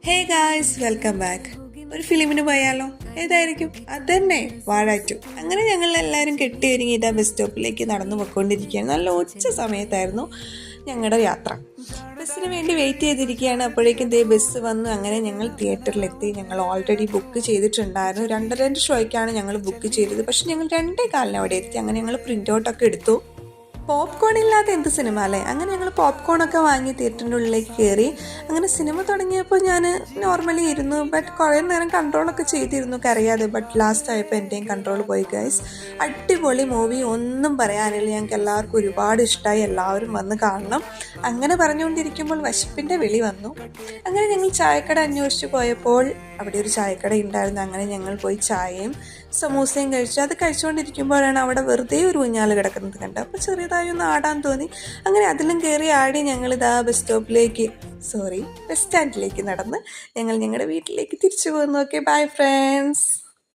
Hey guys, welcome back. ഒരു ഫിലിമിന് പോയാലോ? ഏതായിരിക്കും? അതന്നെ, വാഴാറ്റു. അങ്ങനെ ഞങ്ങൾ എല്ലാവരും കെട്ടിയൊരുങ്ങി ഇതാ ബസ് സ്റ്റോപ്പിലേക്ക് നടന്നു പോയിക്കൊണ്ടിരിക്കുകയാണ്. നല്ല ഉച്ച സമയത്തായിരുന്നു ഞങ്ങളുടെ യാത്ര. ബസ്സിന് വേണ്ടി വെയിറ്റ് ചെയ്തിരിക്കുകയാണ്. അപ്പോഴേക്കും ദേ ബസ് വന്നു. അങ്ങനെ ഞങ്ങൾ തിയേറ്ററിലെത്തി. ഞങ്ങൾ ഓൾറെഡി ബുക്ക് ചെയ്തിട്ടുണ്ടായിരുന്നു. 2:30 ഷോയ്ക്കാണ് ഞങ്ങൾ ബുക്ക് ചെയ്തത്. പക്ഷെ ഞങ്ങൾ 2:15 അവിടെ എത്തി. അങ്ങനെ ഞങ്ങൾ പ്രിൻ്റ് ഔട്ടൊക്കെ എടുത്തു. പോപ്കോൺ ഇല്ലാത്ത എന്ത് സിനിമ അല്ലേ? അങ്ങനെ ഞങ്ങൾ പോപ്കോണൊക്കെ വാങ്ങി തിയേറ്ററിൻ്റെ ഉള്ളിലേക്ക് കയറി. അങ്ങനെ സിനിമ തുടങ്ങിയപ്പോൾ ഞാൻ നോർമലി ഇരുന്നു. ബട്ട് കുറേ നേരം കൺട്രോളൊക്കെ ചെയ്തിരുന്നു കരയാതെ. ബട്ട് ലാസ്റ്റ് ആയപ്പോൾ എൻ്റെയും കൺട്രോൾ പോയി ഗൈസ്. അടിപൊളി മൂവി, ഒന്നും പറയാനില്ല. ഞങ്ങൾക്ക് എല്ലാവർക്കും ഒരുപാട് ഇഷ്ടമായി. എല്ലാവരും വന്ന് കാണണം. അങ്ങനെ പറഞ്ഞുകൊണ്ടിരിക്കുമ്പോൾ വിശപ്പിൻ്റെ വിളി വന്നു. അങ്ങനെ ഞങ്ങൾ ചായക്കട അന്വേഷിച്ച് പോയപ്പോൾ അവിടെ ഒരു ചായക്കട ഉണ്ടായിരുന്നു. അങ്ങനെ ഞങ്ങൾ പോയി ചായയും സമൂസയും കഴിച്ചു. അത് കഴിച്ചുകൊണ്ടിരിക്കുമ്പോഴാണ് അവിടെ വെറുതെ ഒരു ഊഞ്ഞാൽ കിടക്കുന്നത് കണ്ടത്. അപ്പോൾ ചെറിയതായി ഒന്ന് ആടാൻ തോന്നി. അങ്ങനെ അതിലും കയറി ആടി ഞങ്ങളിതാ ബസ് സ്റ്റാൻഡിലേക്ക് നടന്ന് ഞങ്ങൾ ഞങ്ങളുടെ വീട്ടിലേക്ക് തിരിച്ചു പോകുന്നു. Okay, bye friends.